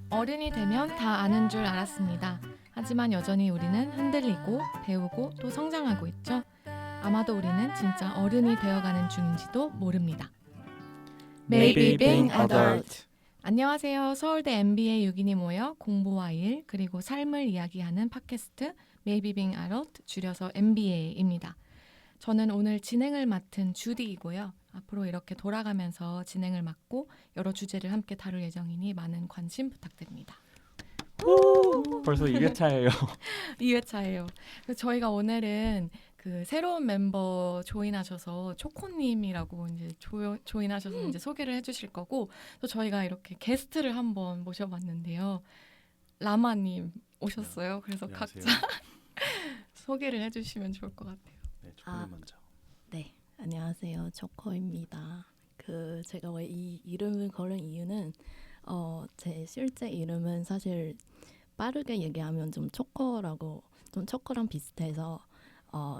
어른이 되면 다 아는 줄 알았습니다. 하지만 여전히 우리는 흔들리고 배우고 또 성장하고 있죠. 아마도 우리는 진짜 어른이 되어가는 중인지도 모릅니다. Maybe being adult. 안녕하세요. 서울대 MBA 6인이 모여 공부와 일 그리고 삶을 이야기하는 팟캐스트 Maybe being adult 줄여서 MBA입니다. 저는 오늘 진행을 맡은 주디이고요. 앞으로 이렇게 돌아가면서 진행을 맡고 여러 주제를 함께 다룰 예정이니 많은 관심 부탁드립니다. 벌써 2회차예요. 2회차예요. 저희가 오늘은 그 새로운 멤버 조인하셔서 초코님이라고 이제 조인하셔서 이제 소개를 해주실 거고 또 저희가 이렇게 게스트를 한번 모셔봤는데요. 라마님 오셨어요. 그래서 안녕하세요. 각자 소개를 해주시면 좋을 것 같아요. 네, 초코님 먼저. 네, 안녕하세요. 초코입니다. 제가 왜 이 이름을 걸은 이유는 제 실제 이름은 사실 빠르게 얘기하면 좀 초코랑 비슷해서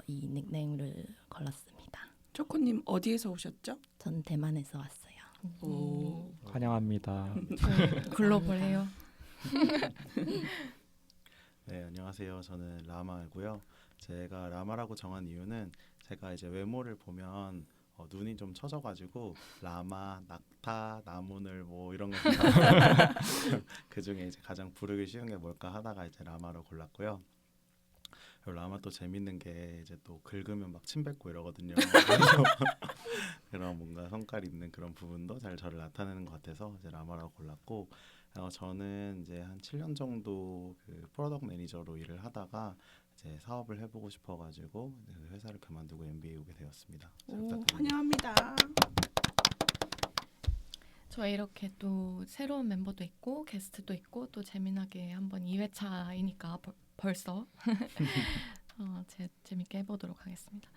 이 닉네임을 걸었습니다. 초코님 어디에서 오셨죠? 전 대만에서 왔어요. 오. 환영합니다. 글로벌해요. 네, 안녕하세요. 저는 라마고요. 제가 라마라고 정한 이유는 제가 이제 외모를 보면 눈이 좀 처져가지고 라마, 낙타, 나무늘 뭐 이런 거 그 중에 이제 가장 부르기 쉬운 게 뭘까 하다가 이제 라마로 골랐고요. 그리고 라마 또 재밌는 게 이제 또 긁으면 막 침 뱉고 이러거든요. 그래서 그런 뭔가 성깔 있는 그런 부분도 잘 저를 나타내는 것 같아서 이제 라마라고 골랐고 저는 이제 한 7년 정도 그 프로덕트 매니저로 일을 하다가 이제 사업을 해보고 싶어가지고 그 회사를 그만두고 MBA 오게 되었습니다. 잘 오, 부탁드립니다. 환영합니다. 저희 이렇게 또 새로운 멤버도 있고 게스트도 있고 또 재미나게 한번 2회차이니까 벌써 재밌게 해보도록 하겠습니다.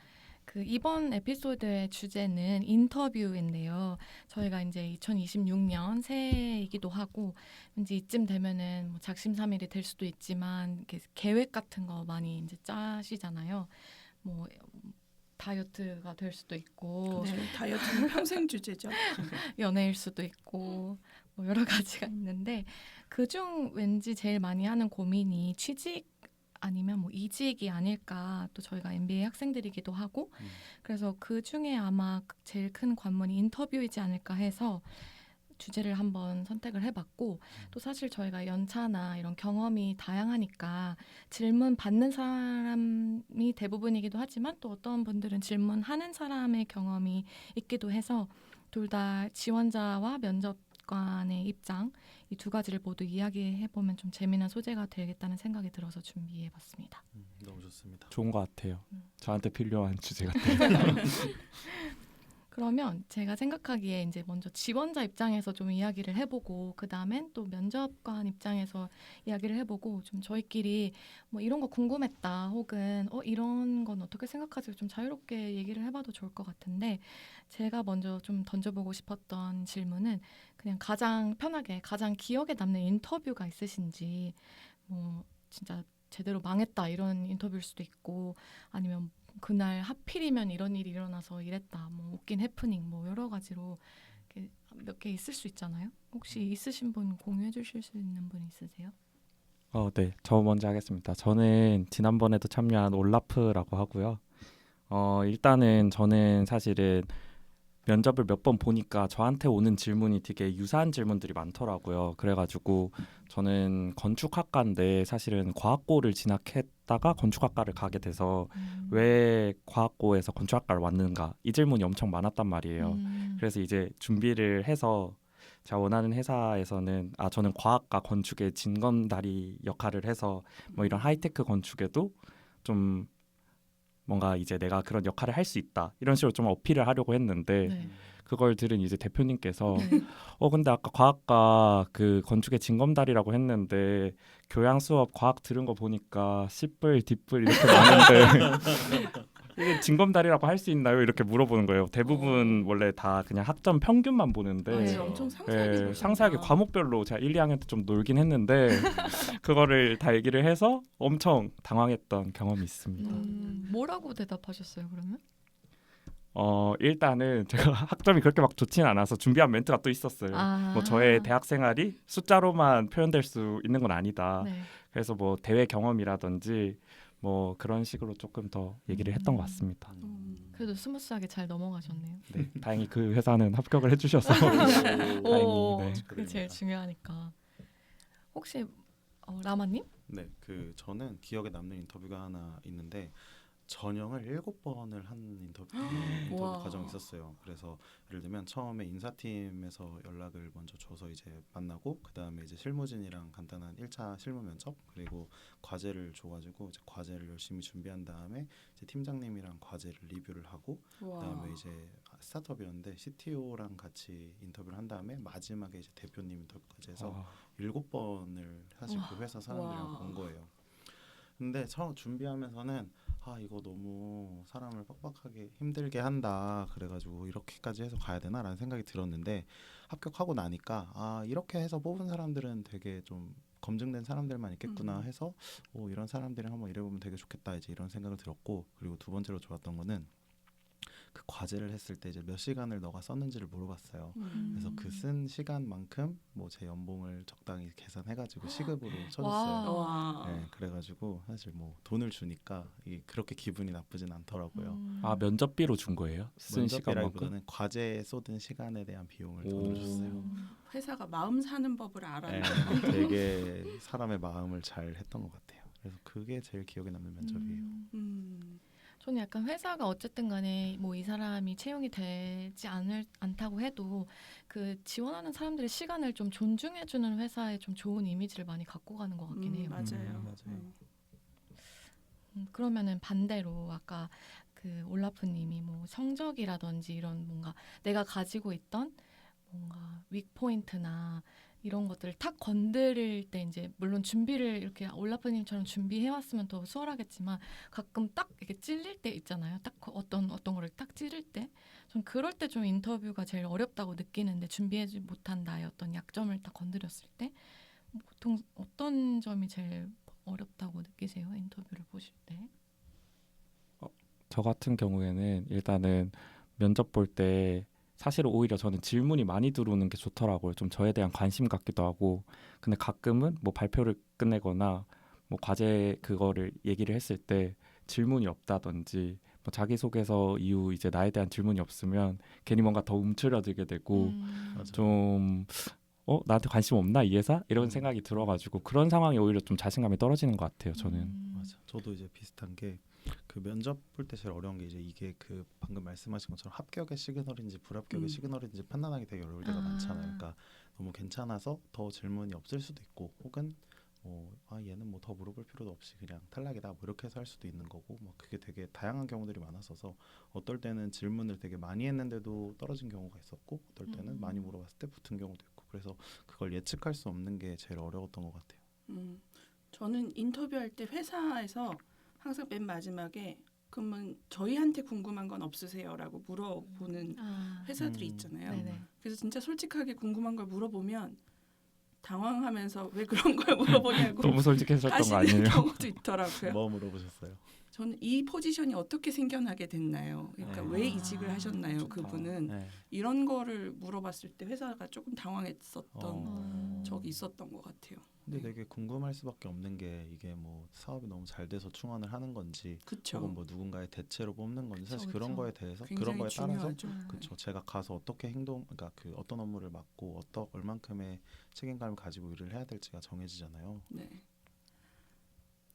이번 에피소드의 주제는 인터뷰인데요. 저희가 이제 2026년 새해이기도 하고 왠지 이쯤 되면은 뭐 작심삼일이 될 수도 있지만 이렇게 계획 같은 거 많이 이제 짜시잖아요. 뭐 다이어트가 될 수도 있고 네, 다이어트는 평생 주제죠. 연애일 수도 있고 뭐 여러 가지가 있는데 그중 왠지 제일 많이 하는 고민이 취직 아니면 뭐 이직이 아닐까. 또 저희가 MBA 학생들이기도 하고 그래서 그 중에 아마 제일 큰 관문이 인터뷰이지 않을까 해서 주제를 한번 선택을 해봤고 또 사실 저희가 연차나 이런 경험이 다양하니까 질문 받는 사람이 대부분이기도 하지만 또 어떤 분들은 질문하는 사람의 경험이 있기도 해서 둘 다 지원자와 면접관의 입장 이 두 가지를 모두 이야기해보면 좀 재미난 소재가 되겠다는 생각이 들어서 준비해봤습니다. 너무 좋습니다. 좋은 것 같아요. 음. 저한테 필요한 주제 같아요. 그러면 제가 생각하기에 이제 먼저 지원자 입장에서 좀 이야기를 해보고 그 다음엔 또 면접관 입장에서 이야기를 해보고 좀 저희끼리 뭐 이런 거 궁금했다 혹은 이런 건 어떻게 생각하지 좀 자유롭게 얘기를 해봐도 좋을 것 같은데 제가 먼저 좀 던져보고 싶었던 질문은 그냥 가장 편하게 가장 기억에 남는 인터뷰가 있으신지 뭐 진짜 제대로 망했다 이런 인터뷰일 수도 있고 아니면 그날 하필이면 이런 일이 일어나서 이랬다. 뭐 웃긴 해프닝 뭐 여러 가지로 몇 개 있을 수 있잖아요. 혹시 있으신 분 공유해 주실 수 있는 분 있으세요? 네. 저 먼저 하겠습니다. 저는 지난번에도 참여한 올라프라고 하고요. 일단은 저는 사실은 면접을 몇 번 보니까 저한테 오는 질문이 되게 유사한 질문들이 많더라고요. 그래가지고 저는 건축학과인데 사실은 과학고를 진학했다가 건축학과를 가게 돼서 왜 과학고에서 건축학과를 왔는가 이 질문이 엄청 많았단 말이에요. 그래서 이제 준비를 해서 제가 원하는 회사에서는 저는 과학과 건축의 징검다리 역할을 해서 뭐 이런 하이테크 건축에도 좀 뭔가 이제 내가 그런 역할을 할 수 있다 이런 식으로 좀 어필을 하려고 했는데 네. 그걸 들은 이제 대표님께서 네. 근데 아까 과학과 그 건축의 징검다리라고 했는데 교양 수업 과학 들은 거 보니까 씨뿔 뒷뿔 이렇게 많은데 이게 징검다리라고 할 수 있나요? 이렇게 물어보는 거예요. 대부분 원래 다 그냥 학점 평균만 보는데 네. 엄청 상세하게 보셨구나. 상세하게 과목별로 제가 1, 2학년 때 좀 놀긴 했는데 그거를 다 얘기를 해서 엄청 당황했던 경험이 있습니다. 뭐라고 대답하셨어요 그러면? 일단은 제가 학점이 그렇게 막 좋지는 않아서 준비한 멘트가 또 있었어요. 뭐 저의 대학 생활이 숫자로만 표현될 수 있는 건 아니다. 네. 그래서 뭐 대외 경험이라든지 뭐 그런 식으로 조금 더 얘기를 했던 것 같습니다. 그래도 스무스하게 잘 넘어가셨네요. 네, 다행히 그 회사는 합격을 해주셔서 오, 네. 그게 제일 중요하니까. 혹시 라마님? 네, 그 저는 기억에 남는 인터뷰가 하나 있는데 전형을 7번을 한 인터뷰 와. 과정이 있었어요. 그래서 예를 들면 처음에 인사팀에서 연락을 먼저 줘서 이제 만나고 그 다음에 이제 실무진이랑 간단한 1차 실무 면접 그리고 과제를 줘가지고 이제 과제를 열심히 준비한 다음에 이제 팀장님이랑 과제를 리뷰를 하고 그다음에 이제 스타트업이었는데 CTO랑 같이 인터뷰를 한 다음에 마지막에 이제 대표님 인터뷰까지 해서 7번을 사실 그 회사 사람들이랑 와. 본 거예요. 근데 처음 준비하면서는 이거 너무 사람을 빡빡하게 힘들게 한다 그래가지고 이렇게까지 해서 가야 되나라는 생각이 들었는데 합격하고 나니까 이렇게 해서 뽑은 사람들은 되게 좀 검증된 사람들만 있겠구나 해서 이런 사람들이랑 한번 일해보면 되게 좋겠다 이제 이런 생각을 들었고 그리고 두 번째로 좋았던 거는 그 과제를 했을 때 이제 몇 시간을 너가 썼는지를 물어봤어요. 그래서 그 쓴 시간만큼 뭐 제 연봉을 적당히 계산해가지고 시급으로 쳐줬어요. 와. 네, 그래가지고 사실 뭐 돈을 주니까 이게 그렇게 기분이 나쁘진 않더라고요. 아 면접비로 준 거예요? 쓴 시간만큼? 면접이라기보다는 과제에 쏟은 시간에 대한 비용을 돈으로 줬어요. 회사가 마음 사는 법을 알아요. 네, 되게 사람의 마음을 잘 했던 것 같아요. 그래서 그게 제일 기억에 남는 면접이에요. 저는 약간 회사가 어쨌든 간에 뭐 이 사람이 채용이 되지 않다고 해도 그 지원하는 사람들의 시간을 좀 존중해주는 회사에 좀 좋은 이미지를 많이 갖고 가는 것 같긴 해요. 맞아요. 맞아요. 그러면은 반대로 아까 그 올라프님이 뭐 성적이라든지 이런 뭔가 내가 가지고 있던 뭔가 윅포인트나 이런 것들을 탁 건드릴 때 이제 물론 준비를 이렇게 올라프님처럼 준비해 왔으면 더 수월하겠지만 가끔 딱 이렇게 찔릴 때 있잖아요. 딱 어떤 거를 딱 찌를 때, 전 그럴 때 좀 인터뷰가 제일 어렵다고 느끼는데 준비하지 못한 나의 어떤 약점을 딱 건드렸을 때 보통 어떤 점이 제일 어렵다고 느끼세요? 인터뷰를 보실 때? 저 같은 경우에는 일단은 면접 볼 때 사실은 오히려 저는 질문이 많이 들어오는 게 좋더라고요. 좀 저에 대한 관심 갖기도 하고. 근데 가끔은 뭐 발표를 끝내거나 뭐 과제 그거를 얘기를 했을 때 질문이 없다든지 뭐 자기소개서 이후 이제 나에 대한 질문이 없으면 괜히 뭔가 더 움츠러들게 되고 맞아요. 좀 나한테 관심 없나 이 회사? 이런 생각이 들어가지고 그런 상황이 오히려 좀 자신감이 떨어지는 것 같아요. 저는. 맞아. 저도 이제 비슷한 게 그 면접 볼 때 제일 어려운 게 이제 이게 그 방금 말씀하신 것처럼 합격의 시그널인지 불합격의 시그널인지 판단하기 되게 어려울 때가 많잖아요. 그러니까 너무 괜찮아서 더 질문이 없을 수도 있고 혹은 얘는 뭐 더 물어볼 필요도 없이 그냥 탈락이다 뭐 이렇게 해서 할 수도 있는 거고 뭐 그게 되게 다양한 경우들이 많았어서 어떨 때는 질문을 되게 많이 했는데도 떨어진 경우가 있었고 어떨 때는 많이 물어봤을 때 붙은 경우도 있고 그래서 그걸 예측할 수 없는 게 제일 어려웠던 것 같아요. 저는 인터뷰할 때 회사에서 항상 맨 마지막에 그러면 저희한테 궁금한 건 없으세요?라고 물어보는 회사들이 있잖아요. 네네. 그래서 진짜 솔직하게 궁금한 걸 물어보면 당황하면서 왜 그런 걸 물어보냐고 너무 솔직해졌던 거 하시는 아니에요? 경우도 있더라고요. 뭐 물어보셨어요? 저는 이 포지션이 어떻게 생겨나게 됐나요? 그러니까 왜 이직을 하셨나요? 좋다. 그분은 네. 이런 거를 물어봤을 때 회사가 조금 당황했었던 어. 적이 있었던 것 같아요. 근데 되게 궁금할 수밖에 없는 게 이게 뭐 사업이 너무 잘 돼서 충원을 하는 건지 그렇죠. 혹은 뭐 누군가의 대체로 뽑는 건지 사실 그쵸, 그런 그쵸. 거에 대해서 그런 굉장히 거에 따라서 중요하죠. 그렇죠. 제가 가서 어떻게 그러니까 그 어떤 업무를 맡고 얼만큼의 책임감을 가지고 일을 해야 될지가 정해지잖아요. 네.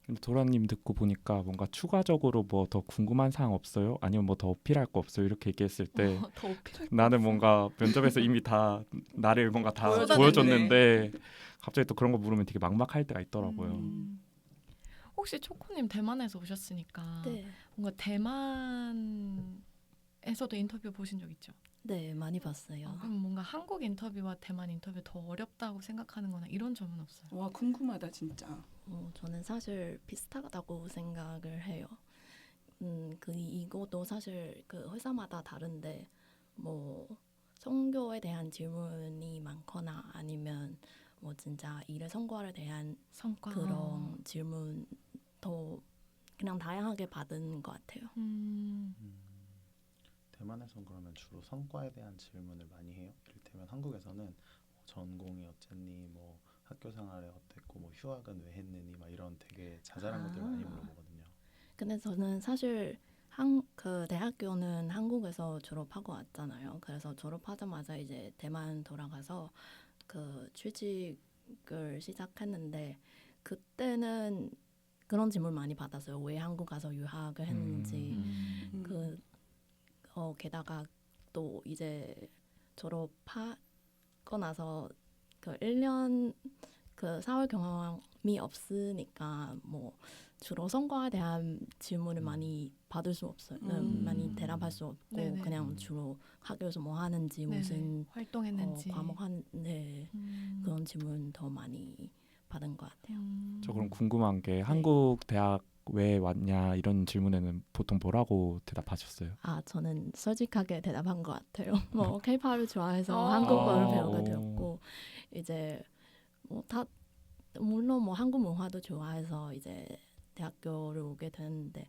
근데 도라님 듣고 보니까 뭔가 추가적으로 뭐 더 궁금한 사항 없어요? 아니면 뭐 더 어필할 거 없어요? 이렇게 얘기했을 때 더 어필할 나는 뭔가 면접에서 이미 다 나를 뭔가 다 보여줬는데. 보여줬는데 갑자기 또 그런 거 물으면 되게 막막할 때가 있더라고요. 혹시 초코님 대만에서 오셨으니까 네, 뭔가 대만에서도 인터뷰 보신 적 있죠? 네 많이 봤어요. 그럼 뭔가 한국 인터뷰와 대만 인터뷰 더 어렵다고 생각하는 거나 이런 점은 없어요? 와 궁금하다 진짜. 저는 사실 비슷하다고 생각을 해요. 이것도 사실 그 회사마다 다른데 뭐 성교에 대한 질문이 많거나 아니면 뭐 진짜 일의 성과에 대한 성과 그런 질문 더 그냥 다양하게 받은 것 같아요. 대만에선 그러면 주로 성과에 대한 질문을 많이 해요. 이를테면 한국에서는 뭐 전공이 어쨌니, 뭐 학교 생활에 어땠고, 뭐 휴학은 왜 했느니, 막 이런 되게 자잘한 것들 많이 물어보거든요. 근데 저는 사실 그 대학교는 한국에서 졸업하고 왔잖아요. 그래서 졸업하자마자 이제 대만 돌아가서 그 취직을 시작했는데 그때는 그런 질문 많이 받았어요. 왜 한국 가서 유학을 했는지. 게다가 또 이제 졸업하고 나서 그 1년 그 사회 경험이 없으니까 뭐 주로 성과에 대한 질문을 많이 받을 수 없어요. 많이 대답할 수 없고 네네. 그냥 주로 학교에서 뭐 하는지 네네. 무슨 활동했는지 과목 하는지 그런 질문 더 많이 받은 것 같아요. 저 그럼 궁금한 게 한국 대학 왜 왔냐 이런 질문에는 보통 뭐라고 대답하셨어요? 저는 솔직하게 대답한 것 같아요. 뭐 K-팝을 좋아해서 아. 한국어를 아. 배우게 되었고 이제 뭐 다 물론 뭐 한국 문화도 좋아해서 이제 대학교를 오게 되는데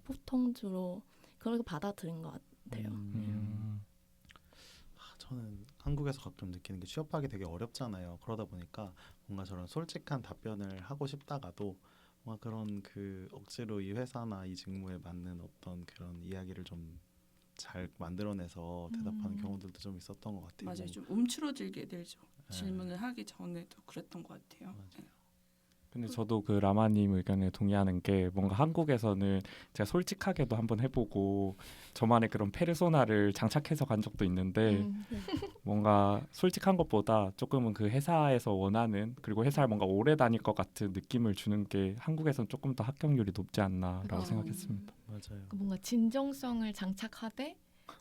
보통 주로 그렇게 받아들인 것 같아요. 저는 한국에서 가끔 느끼는 게 취업하기 되게 어렵잖아요. 그러다 보니까 뭔가 저런 솔직한 답변을 하고 싶다가도 뭔가 그런 그 억지로 이 회사나 이 직무에 맞는 어떤 그런 이야기를 좀 잘 만들어내서 대답하는 경우들도 좀 있었던 것 같아요. 맞아요. 좀 움츠러들게 되죠. 네. 질문을 하기 전에도 그랬던 것 같아요. 맞아요. 근데 저도 그 라마님 의견에 동의하는 게 뭔가 한국에서는 제가 솔직하게도 한번 해보고 저만의 그런 페르소나를 장착해서 간 적도 있는데 뭔가 솔직한 것보다 조금은 그 회사에서 원하는 그리고 회사를 뭔가 오래 다닐 것 같은 느낌을 주는 게 한국에서는 조금 더 합격률이 높지 않나라고 생각했습니다. 맞아요. 뭔가 진정성을 장착하되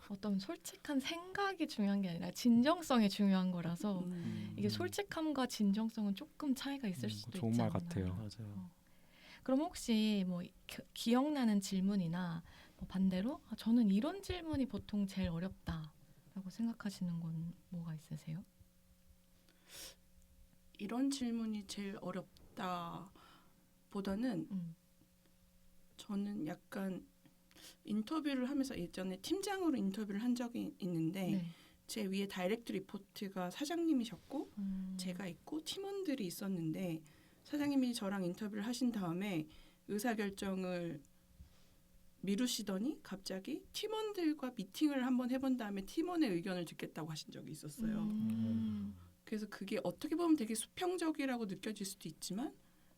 어떤 솔직한 생각이 중요한 게 아니라 진정성이 중요한 거라서 이게 솔직함과 진정성은 조금 차이가 있을 수도 좋은 있지 말 않나. 같아요. 맞아요. 그럼 혹시 뭐 기억나는 질문이나 뭐 반대로 저는 이런 질문이 보통 제일 어렵다라고 생각하시는 건 뭐가 있으세요? 이런 질문이 제일 어렵다 보다는 저는 약간 인터뷰를 하면서 예전에 팀장으로 인터뷰를 한 적이 있는데 네. 제 위에 다이렉트 리포트가 사장님이셨고 제가 있고 팀원들이 있었는데 사장님이 저랑 인터뷰를 하신 다음에 의사결정을 미루시더니 갑자기 팀원들과 미팅을 한번 해본 다음에 팀원의 의견을 듣겠다고 하신 적이 있었어요. 그래서 그게 어떻게 보면 되게 수평적이라고 느껴질 수도 있지만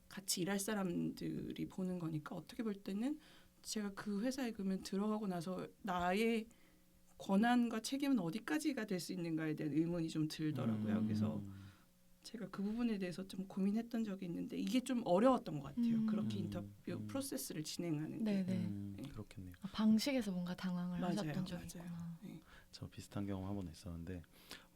같이 일할 사람들이 보는 거니까 어떻게 볼 때는 제가 그 회사에 그러면 들어가고 나서 나의 권한과 책임은 어디까지가 될 수 있는가에 대한 의문이 좀 들더라고요. 그래서 제가 그 부분에 대해서 좀 고민했던 적이 있는데 이게 좀 어려웠던 것 같아요. 그렇게 인터뷰 프로세스를 진행하는 게. 네네. 그렇겠네요. 방식에서 뭔가 당황을 맞아요, 하셨던 적이 맞아요. 있구나. 네. 저 비슷한 경험 한 번 있었는데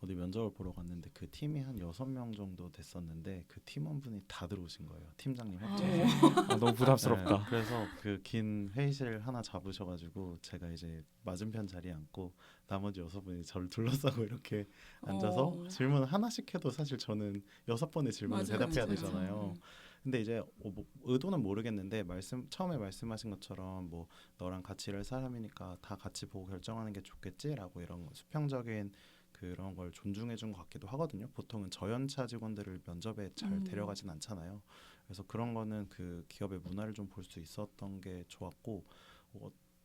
어디 면접을 보러 갔는데 그 팀이 한 6명 정도 됐었는데 그 팀원분이 다 들어오신 거예요. 팀장님 합쳐서. 너무 부담스럽다. 네, 그래서 그 긴 회의실 하나 잡으셔가지고 제가 이제 맞은편 자리에 앉고 나머지 6분이 저를 둘러싸고 이렇게 앉아서 질문 하나씩 해도 사실 저는 6번의 질문을 맞아요, 대답해야 맞아요. 되잖아요. 근데 이제 뭐 의도는 모르겠는데 처음에 말씀하신 것처럼 뭐 너랑 같이 일할 사람이니까 다 같이 보고 결정하는 게 좋겠지라고 이런 수평적인 그런 걸 존중해 준 것 같기도 하거든요. 보통은 저연차 직원들을 면접에 잘 데려가진 않잖아요. 그래서 그런 거는 그 기업의 문화를 좀 볼 수 있었던 게 좋았고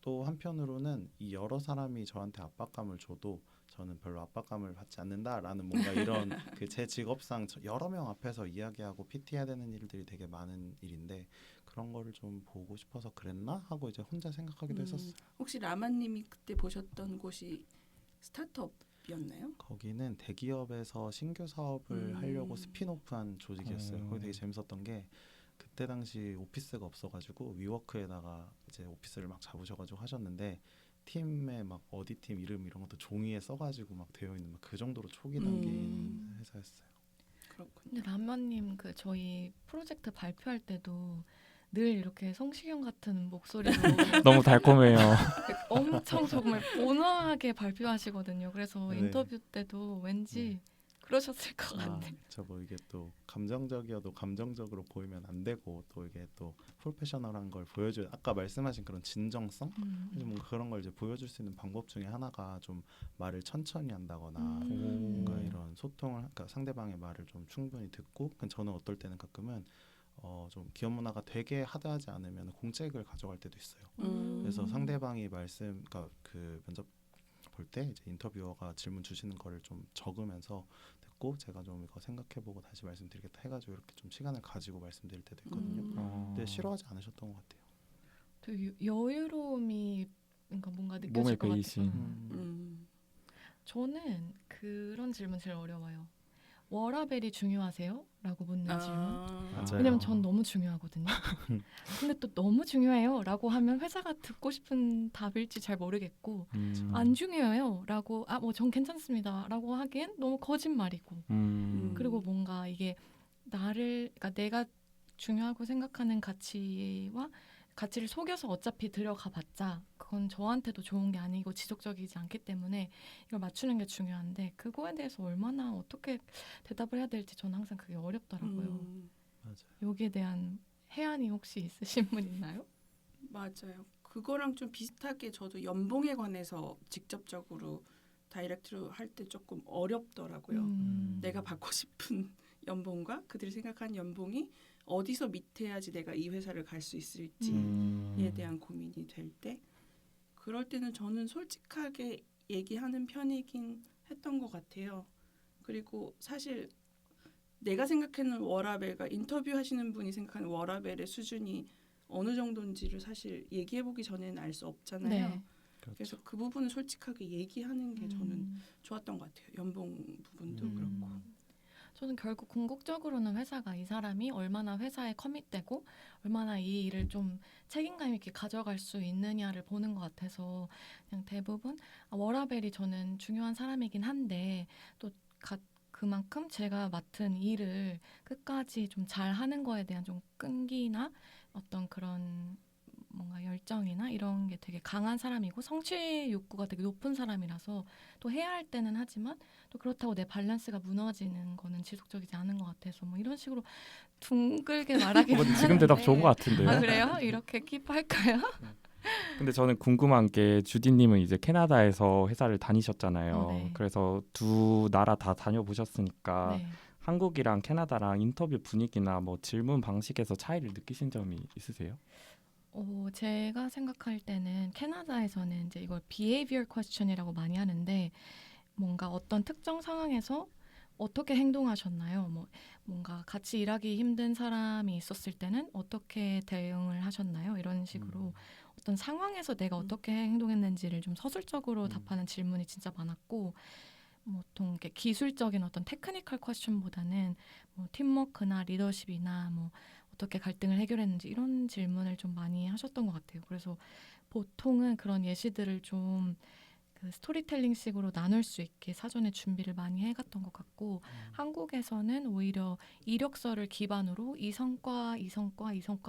또 한편으로는 이 여러 사람이 저한테 압박감을 줘도 저는 별로 압박감을 받지 않는다라는 뭔가 이런 그 제 직업상 여러 명 앞에서 이야기하고 PT해야 되는 일들이 되게 많은 일인데 그런 거를 좀 보고 싶어서 그랬나 하고 이제 혼자 생각하기도 했었어요. 혹시 라마님이 그때 보셨던 곳이 스타트업이었나요? 거기는 대기업에서 신규 사업을 하려고 스핀오프한 조직이었어요. 거기 되게 재밌었던 게 그때 당시 오피스가 없어가지고 위워크에다가 이제 오피스를 막 잡으셔가지고 하셨는데 팀에 막 어디 팀 이름 이런 것도 종이에 써가지고 막 되어 있는 막 그 정도로 초기 단계인 회사였어요. 그렇군요. 근데 라마님 그 저희 프로젝트 발표할 때도 늘 이렇게 성시경 같은 목소리로 너무 달콤해요. 엄청 정말 온화하게 발표하시거든요. 그래서 네. 인터뷰 때도 왠지 그러셨을 것 같아. 저뭐 이게 또 감정적이어도 감정적으로 보이면 안 되고 또 이게 또 프로페셔널한 걸 보여줘. 아까 말씀하신 그런 진정성, 뭔가 그런 걸 이제 보여줄 수 있는 방법 중에 하나가 좀 말을 천천히 한다거나 뭔가 이런 소통을, 그러니까 상대방의 말을 좀 충분히 듣고. 저는 어떨 때는 가끔은 좀 기업 문화가 되게 하드하지 않으면 공책을 가져갈 때도 있어요. 그래서 상대방이 그러니까 그 면접 볼 때 이제 인터뷰어가 질문 주시는 거를 좀 적으면서 듣고 제가 좀 이거 생각해보고 다시 말씀드리겠다 해가지고 이렇게 좀 시간을 가지고 말씀드릴 때도 있거든요. 근데 싫어하지 않으셨던 것 같아요. 되게 여유로움이 그러니까 뭔가 몸에 느껴질 것 배이신. 같아요. 저는 그런 질문 제일 어려워요. 워라밸이 중요하세요? 라고 묻는 질문. 맞아요. 왜냐면 전 너무 중요하거든요. 근데 또 너무 중요해요 라고 하면 회사가 듣고 싶은 답일지 잘 모르겠고 안 중요해요 라고 뭐 전 괜찮습니다 라고 하기엔 너무 거짓말이고 그리고 뭔가 이게 그러니까 내가 중요하고 생각하는 가치를 속여서 어차피 들어가 봤자 그건 저한테도 좋은 게 아니고 지속적이지 않기 때문에 이걸 맞추는 게 중요한데 그거에 대해서 얼마나 어떻게 대답을 해야 될지 저는 항상 그게 어렵더라고요. 맞아요. 여기에 대한 해안이 혹시 있으신 분 있나요? 맞아요. 그거랑 좀 비슷하게 저도 연봉에 관해서 직접적으로 다이렉트로 할 때 조금 어렵더라고요. 내가 받고 싶은 연봉과 그들이 생각하는 연봉이 어디서 밑에야지 내가 이 회사를 갈 수 있을지에 대한 고민이 될 때, 그럴 때는 저는 솔직하게 얘기하는 편이긴 했던 것 같아요. 그리고 사실 내가 생각하는 워라밸과 인터뷰하시는 분이 생각하는 워라밸의 수준이 어느 정도인지를 사실 얘기해보기 전에는 알 수 없잖아요. 네. 그래서 그 부분을 솔직하게 얘기하는 게 저는 좋았던 것 같아요. 연봉 부분도 그렇고. 저는 결국 궁극적으로는 회사가 이 사람이 얼마나 회사에 커밋되고 얼마나 이 일을 좀 책임감 있게 가져갈 수 있느냐를 보는 것 같아서 그냥 대부분 워라밸이 저는 중요한 사람이긴 한데 또 그만큼 제가 맡은 일을 끝까지 좀 잘하는 거에 대한 좀 끈기나 어떤 그런 뭔가 열정이나 이런 게 되게 강한 사람이고 성취 욕구가 되게 높은 사람이라서 또 해야 할 때는 하지만 또 그렇다고 내 밸런스가 무너지는 거는 지속적이지 않은 것 같아서 뭐 이런 식으로 둥글게 말하기는 지금 대답 하는데. 좋은 것 같은데요. 아 그래요? 이렇게 킵할까요? 근데 저는 궁금한 게 주디님은 이제 캐나다에서 회사를 다니셨잖아요. 네. 그래서 두 나라 다 다녀보셨으니까 네. 한국이랑 캐나다랑 인터뷰 분위기나 뭐 질문 방식에서 차이를 느끼신 점이 있으세요? 제가 생각할 때는 캐나다에서는 이제 이걸 behavior question이라고 많이 하는데 뭔가 어떤 특정 상황에서 어떻게 행동하셨나요? 뭔가 같이 일하기 힘든 사람이 있었을 때는 어떻게 대응을 하셨나요? 이런 식으로 어떤 상황에서 내가 어떻게 행동했는지를 좀 서술적으로 답하는 질문이 진짜 많았고 보통 이렇게 기술적인 어떤 테크니컬 퀘스천보다는 뭐 팀워크나 리더십이나 뭐 어떻게 갈등을 해결했는지 이런 질문을 좀 많이 하셨던 것 같아요. 그래서 보통은 그런 예시들을 좀 그 스토리텔링식으로 나눌 수 있게 사전에 준비를 많이 해갔던 것 같고 한국에서는 오히려 이력서를 기반으로 이 성과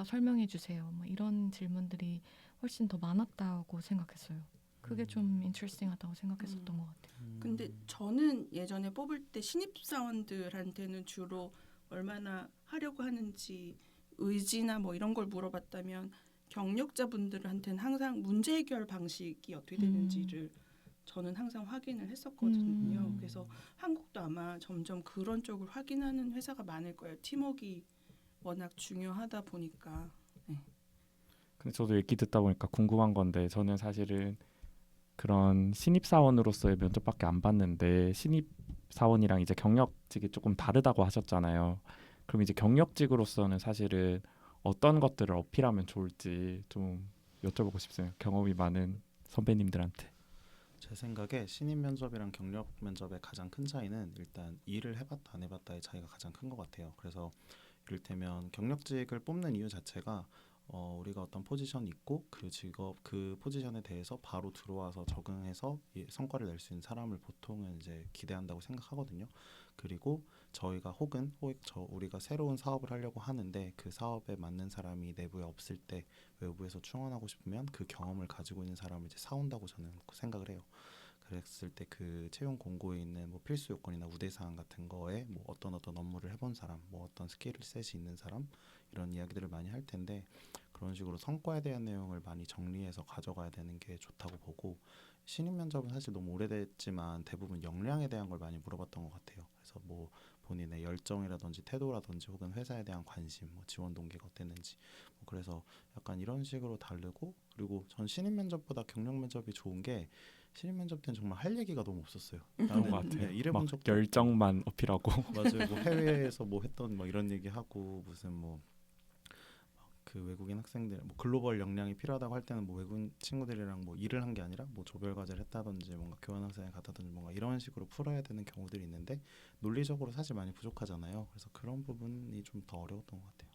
설명해 주세요. 뭐 이런 질문들이 훨씬 더 많았다고 생각했어요. 그게 좀 인터레스팅하다고 생각했었던 것 같아요. 근데 저는 예전에 뽑을 때 신입사원들한테는 주로 얼마나 하려고 하는지 의지나 뭐 이런 걸 물어봤다면 경력자분들한테는 항상 문제 해결 방식이 어떻게 되는지를 저는 항상 확인을 했었거든요. 그래서 한국도 아마 점점 그런 쪽을 확인하는 회사가 많을 거예요. 팀워크가 워낙 중요하다 보니까. 네. 근데 저도 얘기 듣다 보니까 궁금한 건데 저는 사실은 그런 신입사원으로서의 면접밖에 안 봤는데 신입사원이랑 이제 경력직이 조금 다르다고 하셨잖아요. 그럼 이제 경력직으로서는 사실은 어떤 것들을 어필하면 좋을지 좀 여쭤보고 싶어요. 경험이 많은 선배님들한테. 제 생각에 신입 면접이랑 경력 면접의 가장 큰 차이는 일단 일을 해봤다 안 해봤다의 차이가 가장 큰 것 같아요. 그래서 이를테면 경력직을 뽑는 이유 자체가 우리가 어떤 포지션이 있고 그 포지션에 대해서 바로 들어와서 적응해서 성과를 낼 수 있는 사람을 보통은 이제 기대한다고 생각하거든요. 그리고 저희가 우리가 새로운 사업을 하려고 하는데 그 사업에 맞는 사람이 내부에 없을 때 외부에서 충원하고 싶으면 그 경험을 가지고 있는 사람을 이제 사온다고 저는 생각을 해요. 그랬을 때 그 채용 공고에 있는 뭐 필수 요건이나 우대 사항 같은 거에 뭐 어떤 업무를 해본 사람, 뭐 어떤 스킬셋이 있는 사람 이런 이야기들을 많이 할 텐데 그런 식으로 성과에 대한 내용을 많이 정리해서 가져가야 되는 게 좋다고 보고 신입 면접은 사실 너무 오래됐지만 대부분 역량에 대한 걸 많이 물어봤던 것 같아요. 그래서 뭐 본인의 열정이라든지 태도라든지 혹은 회사에 대한 관심, 뭐 지원 동기가 어땠는지 뭐 그래서 약간 이런 식으로 다르고 그리고 전 신입 면접보다 경력 면접이 좋은 게 신입 면접 때는 정말 할 얘기가 너무 없었어요. 그런 것 같아요. 막 일해본 적도 열정만 어필하고 맞아요. 뭐 해외에서 뭐 했던 뭐 이런 얘기하고 무슨 뭐 그 외국인 학생들 뭐 글로벌 역량이 필요하다고 할 때는 뭐 외국인 친구들이랑 뭐 일을 한 게 아니라 뭐 조별 과제를 했다든지 뭔가 교환 학생을 갔다든지 뭔가 이런 식으로 풀어야 되는 경우들이 있는데 논리적으로 사실 많이 부족하잖아요. 그래서 그런 부분이 좀 더 어려웠던 것 같아요.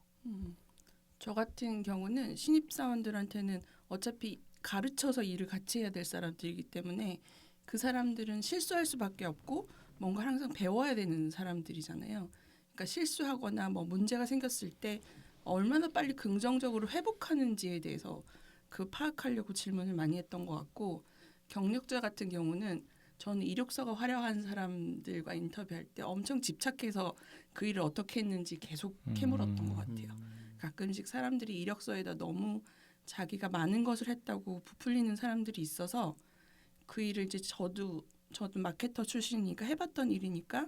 저 같은 경우는 신입사원들한테는 어차피 가르쳐서 일을 같이 해야 될 사람들이기 때문에 그 사람들은 실수할 수밖에 없고 뭔가 항상 배워야 되는 사람들이잖아요. 그러니까 실수하거나 뭐 문제가 생겼을 때 얼마나 빨리 긍정적으로 회복하는지에 대해서 그 파악하려고 질문을 많이 했던 것 같고 경력자 같은 경우는 저는 이력서가 화려한 사람들과 인터뷰할 때 엄청 집착해서 그 일을 어떻게 했는지 계속 캐물었던 것 같아요. 가끔씩 사람들이 이력서에다 너무 자기가 많은 것을 했다고 부풀리는 사람들이 있어서 그 일을 이제 저도 마케터 출신이니까 해봤던 일이니까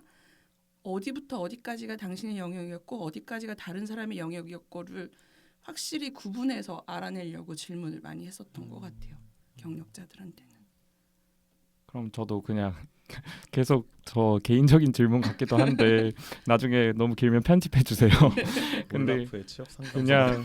어디부터 어디까지가 당신의 영역이었고 어디까지가 다른 사람의 영역이었고를 확실히 구분해서 알아내려고 질문을 많이 했었던 것 같아요. 경력자들한테는. 그럼 저도 그냥 계속 저 개인적인 질문 같기도 한데 나중에 너무 길면 편집해 주세요. 근데 올라프의 취업 상담 그냥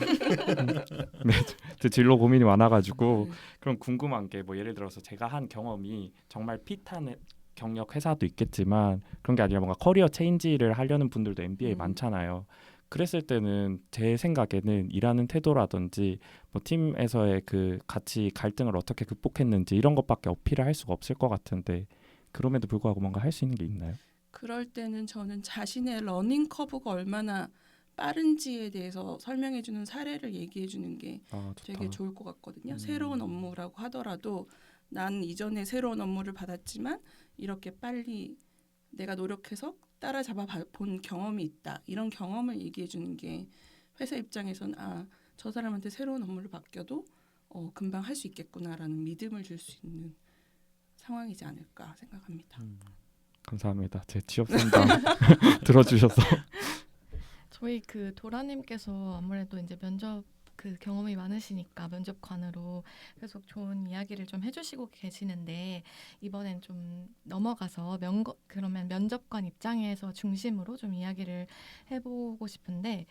네, 제 진로 고민이 많아가지고 네. 그럼 궁금한 게 뭐 예를 들어서 제가 한 경험이 정말 핏한 경력 회사도 있겠지만 그런 게 아니라 뭔가 커리어 체인지를 하려는 분들도 MBA에 많잖아요. 그랬을 때는 제 생각에는 일하는 태도라든지 뭐 팀에서의 그 같이 갈등을 어떻게 극복했는지 이런 것밖에 어필을 할 수가 없을 것 같은데 그럼에도 불구하고 뭔가 할 수 있는 게 있나요? 그럴 때는 저는 자신의 러닝 커브가 얼마나 빠른지에 대해서 설명해주는 사례를 얘기해주는 게 아, 좋다. 되게 좋을 것 같거든요. 새로운 업무라고 하더라도 난 이전에 새로운 업무를 받았지만 이렇게 빨리 내가 노력해서 따라잡아 본 경험이 있다. 이런 경험을 얘기해주는 게 회사 입장에선 저 사람한테 새로운 업무를 맡겨도 금방 할 수 있겠구나라는 믿음을 줄 수 있는 상황이지 않을까 생각합니다. 감사합니다. 제 취업 상담 들어주셔서. 저희 그 도라님께서 아무래도 이제 면접 그 경험이 많으시니까 면접관으로 계속 좋은 이야기를 좀 해주시고 계시는데 이번엔 좀 넘어가서 그러면 면접관 입장에서 중심으로 좀 이야기를 해보고 싶은데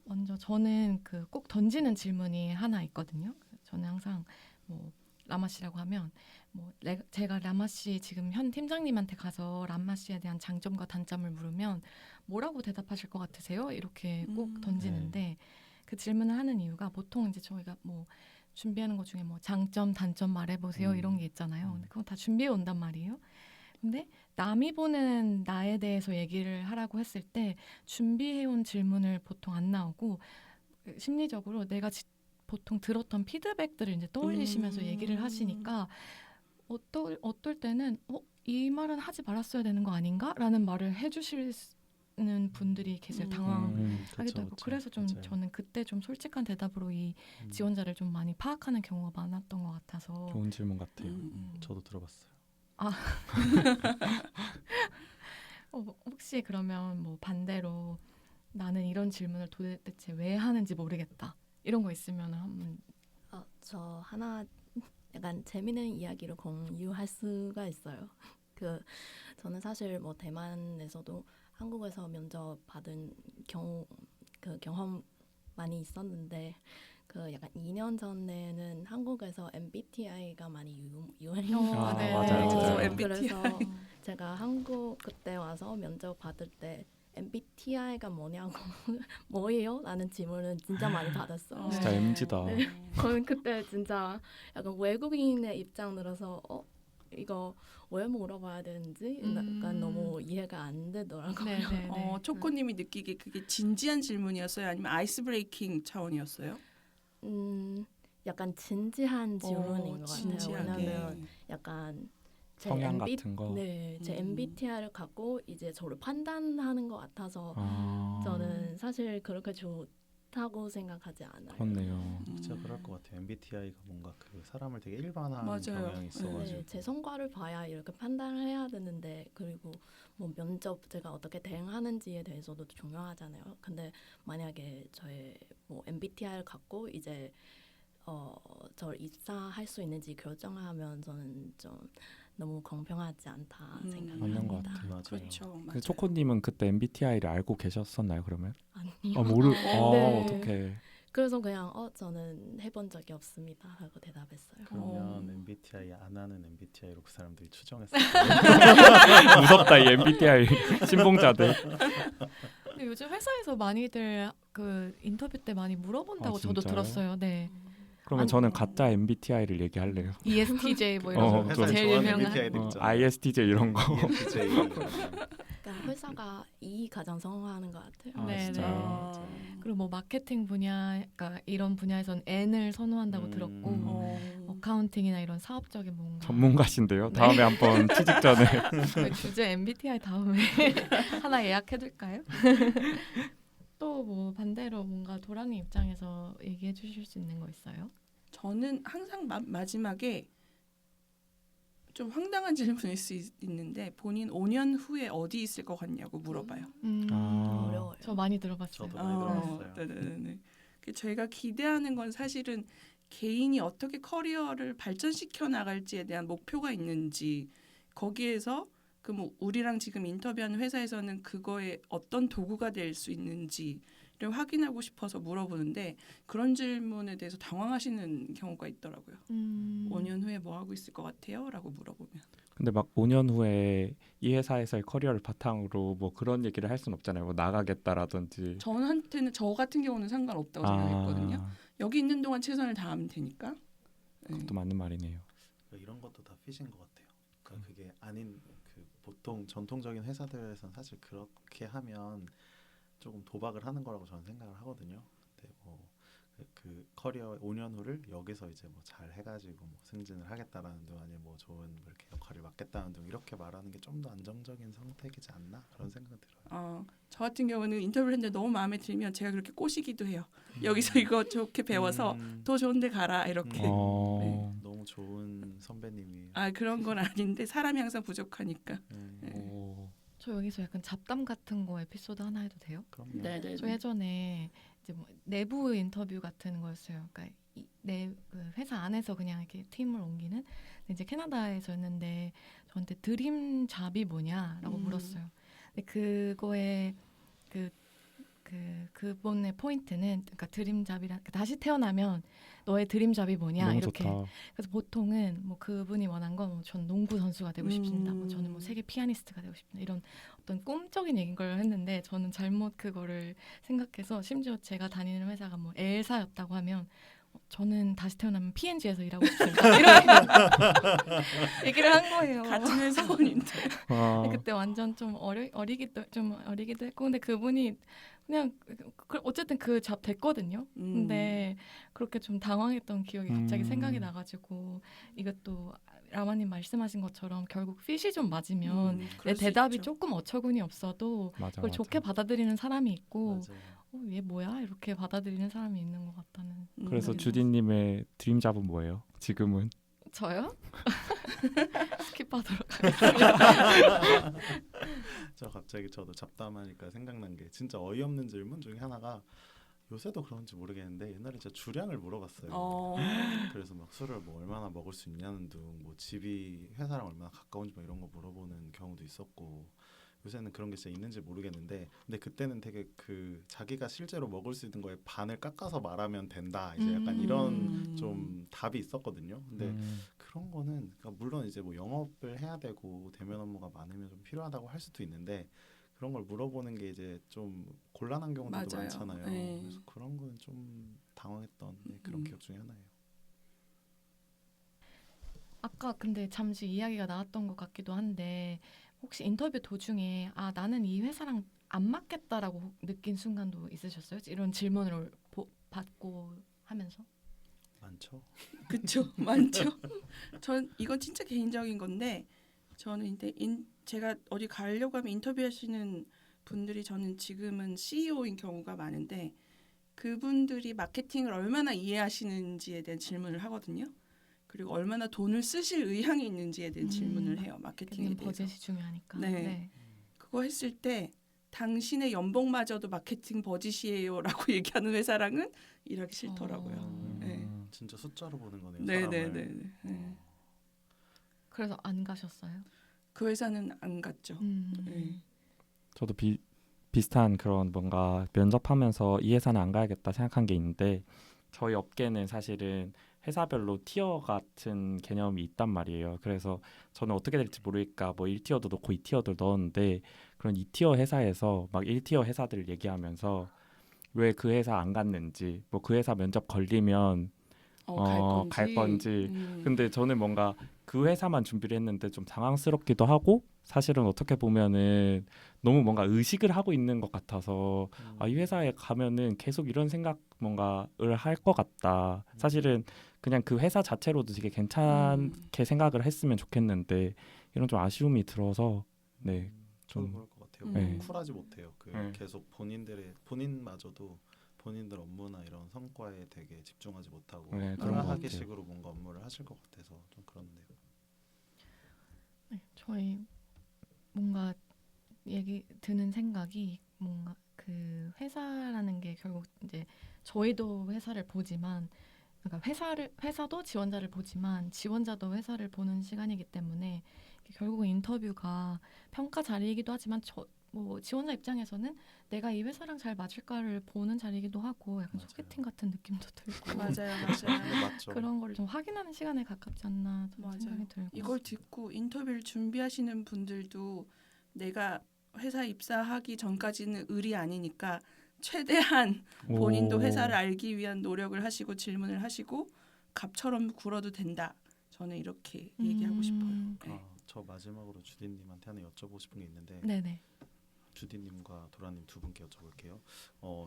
먼저 저는 그 꼭 던지는 질문이 하나 있거든요. 저는 항상 뭐 라마 씨라고 하면 뭐 제가 라마 씨 지금 현 팀장님한테 가서 라마 씨에 대한 장점과 단점을 물으면 뭐라고 대답하실 것 같으세요? 이렇게 꼭 던지는데 그 질문을 하는 이유가 보통 이제 저희가 뭐 준비하는 것 중에 뭐 장점, 단점 말해보세요 이런 게 있잖아요. 근데 그건 다 준비해 온단 말이에요. 근데 남이 보는 나에 대해서 얘기를 하라고 했을 때 준비해온 질문을 보통 안 나오고 심리적으로 내가 보통 들었던 피드백들을 이제 떠올리시면서 얘기를 하시니까 어떨 때는 이 말은 하지 말았어야 되는 거 아닌가? 라는 말을 해주시는 분들이 계세요. 당황하기도 하고. 그래서 좀 맞아요. 저는 그때 좀 솔직한 대답으로 이 지원자를 좀 많이 파악하는 경우가 많았던 것 같아서 좋은 질문 같아요. 저도 들어봤어요. 혹시 그러면 뭐 반대로 나는 이런 질문을 도대체 왜 하는지 모르겠다. 이런 거 있으면 한번 저 하나 약간 재미있는 이야기를 공유할 수가 있어요. 저는 사실 뭐 대만에서도 한국에서 면접 받은 경험 많이 있었는데 약간 2년 전에는 한국에서 MBTI가 많이 유행했어요. 네. 맞아요. MBTI. 그래서 제가 한국 그때 와서 면접 받을 때 MBTI가 뭐냐고 뭐예요? 라는 질문을 진짜 많이 받았어요. 진짜 MZ다. 네. 저는 그때 진짜 약간 외국인의 입장 들어서 이거 왜 물어봐야 되는지 약간 너무 이해가 안 되더라고요. 네네네. 초코님이 느끼기에 그게 진지한 질문이었어요? 아니면 아이스 브레이킹 차원이었어요? 약간 진지한 질문인 것 같아요. 진지하게. 왜냐하면 약간 제 성향 같은 거. 네, 제 음. MBTI를 갖고 이제 저를 판단하는 것 같아서 아, 저는 사실 그렇게 좋다고 생각하지 않아요. 그렇네요. 진짜 그럴 것 같아요. MBTI가 뭔가 그 사람을 되게 일반화하는 맞아요. 경향이 있어가지고 네, 제 성과를 봐야 이렇게 판단을 해야 되는데 그리고 뭐 면접 제가 어떻게 대응하는지에 대해서도 중요하잖아요. 근데 만약에 저의 뭐 MBTI를 갖고 이제 저를 입사할 수 있는지 결정하면 저는 좀 너무 공평하지 않다 생각을 맞는 것 합니다. 같아요. 맞아요. 그렇죠. 그 맞아요. 초코님은 그때 MBTI를 알고 계셨었나요? 그러면? 아니요. 아 모르. 네. 어떻게? 그래서 그냥 저는 해본 적이 없습니다 하고 대답했어요. 그러면 어. MBTI 안 하는 MBTI로 그 사람들이 추정했어요. 무섭다 이 MBTI 신봉자들. 근데 요즘 회사에서 많이들 그 인터뷰 때 많이 물어본다고 아, 저도 진짜요? 들었어요. 네. 그러면 아니, 저는 가짜 MBTI를 얘기할래요. ESTJ 뭐 어, 이런 거 좀. 제일 좋아하는 유명한. MBTI들 있잖아요. ISTJ 이런 거. ENTJ. 그러니까 회사가 이 가장 선호하는 것 같아요. 아, 네, 진짜요? 어. 그리고 뭐 마케팅 분야, 그러니까 이런 분야에선 N을 선호한다고 들었고 어카운팅이나 이런 사업적인 뭔가 전문가신데요. 네. 다음에 한번 취직 전에. 저희 주제 MBTI 다음에 하나 예약해둘까요? 또 뭐 반대로 뭔가 도라님 입장에서 얘기해 주실 수 있는 거 있어요? 저는 항상 마지막에 좀 황당한 질문일 수 있는데 본인 5년 후에 어디 있을 것 같냐고 물어봐요. 아. 어려워요. 저 많이 들어봤어요. 저도 많이 들어봤어요. 네네네. 저희가 기대하는 건 사실은 개인이 어떻게 커리어를 발전시켜 나갈지에 대한 목표가 있는지 거기에서 그 뭐 우리랑 지금 인터뷰하는 회사에서는 그거에 어떤 도구가 될 수 있는지를 확인하고 싶어서 물어보는데 그런 질문에 대해서 당황하시는 경우가 있더라고요. 5년 후에 뭐 하고 있을 것 같아요? 라고 물어보면. 근데 막 5년 후에 이 회사에서의 커리어를 바탕으로 뭐 그런 얘기를 할 순 없잖아요. 뭐 나가겠다라든지. 저한테는 저 같은 경우는 상관없다고 생각했거든요. 여기 있는 동안 최선을 다하면 되니까. 그것도 맞는 말이네요. 그러니까 이런 것도 다 핏인 것 같아요. 그러니까 그게 아닌 그 보통 전통적인 회사들에서는 사실 그렇게 하면 조금 도박을 하는 거라고 저는 생각을 하거든요. 근데 뭐 그 커리어 5년 후를 여기서 이제 뭐 잘 해가지고 뭐 승진을 하겠다라는 등 아니면 뭐 좋은 뭐 이렇게 역할을 맡겠다는 등 이렇게 말하는 게 좀 더 안정적인 선택이지 않나 그런 생각이 들어요. 저 같은 경우는 인터뷰를 했는데 너무 마음에 들면 제가 그렇게 꼬시기도 해요. 여기서 이거 좋게 배워서 더 좋은 데 가라 이렇게. 어. 너무 좋은 선배님이에요. 그런 건 아닌데 사람이 항상 부족하니까. 오. 저 여기서 약간 잡담 같은 거 에피소드 하나 해도 돼요? 그럼요. 네네. 저 예전에 이제 뭐 내부 인터뷰 같은 거였어요. 그러니까 그 회사 안에서 그냥 이렇게 팀을 옮기는. 근데 이제 캐나다에서였는데 저한테 드림 잡이 뭐냐라고 물었어요. 근데 그거에 그분의 포인트는 그러니까 드림 잡이라 다시 태어나면 너의 드림 잡이 뭐냐 너무 이렇게. 좋다. 그래서 보통은 뭐 그분이 원한 건 전 농구 선수가 되고 싶습니다. 뭐 저는 뭐 세계 피아니스트가 되고 싶습니다. 이런 어떤 꿈적인 얘기인 걸 했는데 저는 잘못 그거를 생각해서 심지어 제가 다니는 회사가 뭐 엘사였다고 하면 저는 다시 태어나면 P&G에서 일하고 싶습니다. 이런 얘기를 한 거예요. 같은 회사원인데. 아, 그때 완전 좀 어리기도 했고 근데 그분이 그냥 어쨌든 그 잡 됐거든요. 근데 그렇게 좀 당황했던 기억이 갑자기 생각이 나가지고 이것도 라마님 말씀하신 것처럼 결국 핏이 좀 맞으면 내 대답이 조금 어처구니 없어도 맞아, 그걸 맞아. 좋게 받아들이는 사람이 있고 맞아요. 얘 뭐야 이렇게 받아들이는 사람이 있는 것 같다는. 그래서 음. 주디님의 드림 잡은 뭐예요? 지금은? 저요? 스킵하도록 저 갑자기 저도 잡담하니까 생각난 게 진짜 어이없는 질문 중에 하나가 요새도 그런지 모르겠는데 옛날에 제가 주량을 물어봤어요. 그래서 막 술을 뭐 얼마나 먹을 수 있냐는 둥, 뭐 집이 회사랑 얼마나 가까운지 뭐 이런 거 물어보는 경우도 있었고 요새는 그런 게 진짜 있는지 모르겠는데 근데 그때는 되게 그 자기가 실제로 먹을 수 있는 거에 반을 깎아서 말하면 된다 이제 약간 이런 좀 답이 있었거든요. 근데 그런 거는 그러니까 물론 이제 뭐 영업을 해야 되고 대면 업무가 많으면 좀 필요하다고 할 수도 있는데 그런 걸 물어보는 게 이제 좀 곤란한 경우들도 맞아요. 많잖아요. 네. 그래서 그런 거는 좀 당황했던 그런 기억 중에 하나예요. 아까 근데 잠시 이야기가 나왔던 것 같기도 한데 혹시 인터뷰 도중에 나는 이 회사랑 안 맞겠다라고 느낀 순간도 있으셨어요? 이런 질문을 받고 하면서? 많죠. 그쵸, 많죠. 전 이건 진짜 개인적인 건데 저는 이제 제가 어디 가려고 하면 인터뷰하시는 분들이 저는 지금은 CEO인 경우가 많은데 그분들이 마케팅을 얼마나 이해하시는지에 대한 질문을 하거든요. 그리고 얼마나 돈을 쓰실 의향이 있는지에 대한 질문을 해요. 마케팅에 그게 대해서. 버젯이 중요하니까. 네. 그거 했을 때 당신의 연봉마저도 마케팅 버짓이에요라고 얘기하는 회사랑은 일하기 싫더라고요. 네. 진짜 숫자로 보는 거네요. 네네네. 그래서 안 가셨어요? 그 회사는 안 갔죠. 네. 저도 비슷한 그런 뭔가 면접하면서 이 회사는 안 가야겠다 생각한 게 있는데 저희 업계는 사실은 회사별로 티어 같은 개념이 있단 말이에요. 그래서 저는 어떻게 될지 모르니까 뭐 1티어도 넣고 2티어도 넣었는데 그런 2티어 회사에서 막 1티어 회사들을 얘기하면서 왜 그 회사 안 갔는지 뭐 그 회사 면접 걸리면 갈 건지. 근데 저는 뭔가 그 회사만 준비를 했는데 좀 당황스럽기도 하고 사실은 어떻게 보면은 너무 뭔가 의식을 하고 있는 것 같아서 이 회사에 가면은 계속 이런 생각 뭔가를 할 것 같다. 사실은 그냥 그 회사 자체로도 되게 괜찮게 생각을 했으면 좋겠는데 이런 좀 아쉬움이 들어서 네. 저도 좀 그럴 것 같아요. 네. 쿨하지 못해요. 네. 계속 본인마저도 본인들 업무나 이런 성과에 되게 집중하지 못하고 네, 그런 것 하나하기식으로 뭔가 업무를 하실 것 같아서 좀 그렇네요. 네, 저희 뭔가 얘기 드는 생각이 뭔가 그 회사라는 게 결국 이제 저희도 회사를 보지만 그러니까 회사도 지원자를 보지만 지원자도 회사를 보는 시간이기 때문에 결국은 인터뷰가 평가 자리이기도 하지만 뭐 지원자 입장에서는 내가 이 회사랑 잘 맞을까를 보는 자리이기도 하고 약간 맞아요. 소개팅 같은 느낌도 들고 맞아요. 맞죠. 그런 거를 좀 확인하는 시간에 가깝지 않나 저는 맞아요. 생각이 들고 이걸 듣고 인터뷰를 준비하시는 분들도 내가 회사 입사하기 전까지는 을이 아니니까 최대한 본인도 회사를 알기 위한 노력을 하시고 질문을 하시고 갑처럼 굴어도 된다. 저는 이렇게 얘기하고 싶어요. 네. 저 마지막으로 주디님한테 하나 여쭤보고 싶은 게 있는데 네네. 주디님과 도라님 두 분께 여쭤볼게요.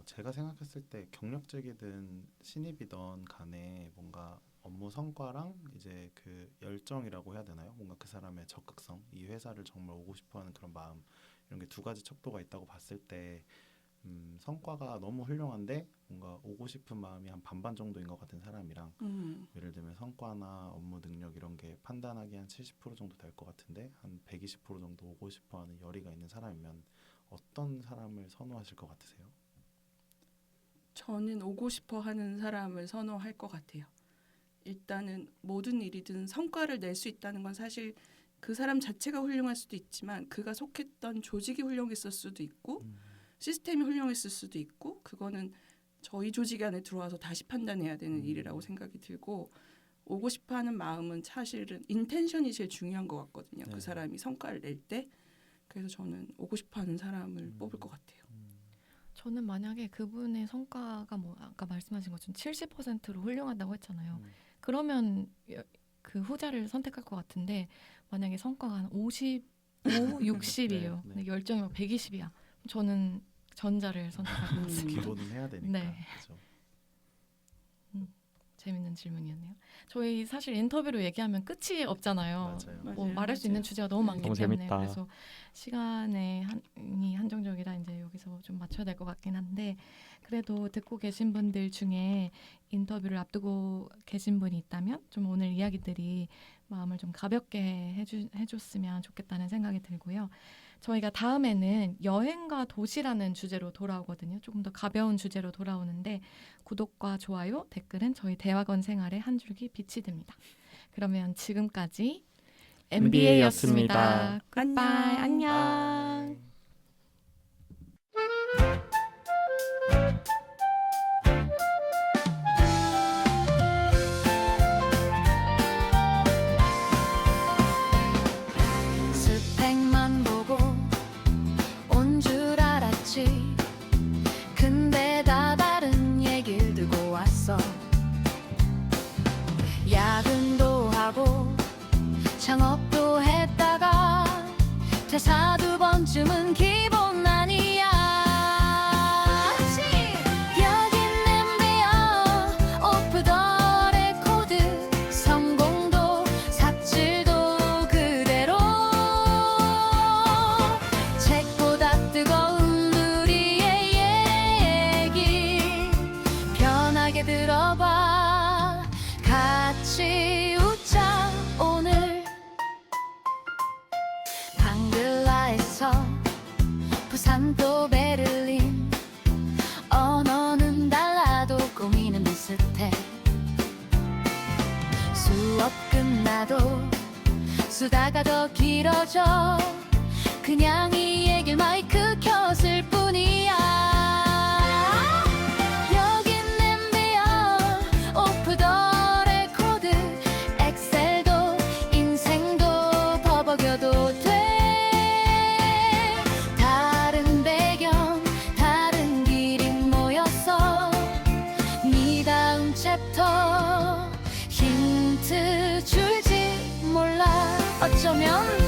제가 생각했을 때 경력직이든 신입이든 간에 뭔가 업무 성과랑 이제 그 열정이라고 해야 되나요? 뭔가 그 사람의 적극성, 이 회사를 정말 오고 싶어하는 그런 마음 이런 게 두 가지 척도가 있다고 봤을 때 성과가 너무 훌륭한데 뭔가 오고 싶은 마음이 한 반반 정도인 것 같은 사람이랑 예를 들면 성과나 업무 능력 이런 게 판단하기 한 70% 정도 될 것 같은데 한 120% 정도 오고 싶어하는 열의가 있는 사람이면 어떤 사람을 선호하실 것 같으세요? 저는 오고 싶어 하는 사람을 선호할 것 같아요. 일단은 모든 일이든 성과를 낼 수 있다는 건 사실 그 사람 자체가 훌륭할 수도 있지만 그가 속했던 조직이 훌륭했을 수도 있고 시스템이 훌륭했을 수도 있고 그거는 저희 조직 안에 들어와서 다시 판단해야 되는 일이라고 생각이 들고 오고 싶어하는 마음은 사실은 인텐션이 제일 중요한 것 같거든요. 네. 그 사람이 성과를 낼 때. 그래서 저는 오고 싶어하는 사람을 뽑을 것 같아요. 저는 만약에 그분의 성과가 뭐 아까 말씀하신 것처럼 70%로 훌륭하다고 했잖아요. 그러면 그 후자를 선택할 것 같은데 만약에 성과가 한 55, 60이에요. 네. 근데 열정이 120이야. 저는 전자를 선택할 것 같습니다. 기본은 해야 되니까. 네. 그렇죠. 재밌는 질문이었네요. 저희 사실 인터뷰로 얘기하면 끝이 없잖아요. 맞아요. 뭐 맞아요. 말할 수 있는 주제가 너무 많기 너무 때문에 재밌다. 그래서 시간이 한정적이라 이제 여기서 좀 맞춰야 될 것 같긴 한데 그래도 듣고 계신 분들 중에 인터뷰를 앞두고 계신 분이 있다면 좀 오늘 이야기들이 마음을 좀 가볍게 해줬으면 좋겠다는 생각이 들고요. 저희가 다음에는 여행과 도시라는 주제로 돌아오거든요. 조금 더 가벼운 주제로 돌아오는데 구독과 좋아요, 댓글은 저희 대학원 생활의 한 줄기 빛이 됩니다. 그러면 지금까지 MBA였습니다. 굿바이, 안녕. 스펙만 보고 온 줄 알았지. 근데 다 다른 얘길 두고 왔어. 야근도 하고 창업도 했다가 퇴사 2번쯤은 기본 아니야. 여긴 MBA 오프 더 레코드. 성공도 삽질도 그대로 쓰다가 더 길어져 그냥 이 얘길 마이크 켰을 뿐이야 여긴 MBR 오프 더 레코드 엑셀도 인생도 버벅여도 돼 다른 배경 다른 길이 모였어 네 다음 챕터 힌트 줄지 몰라 어쩌면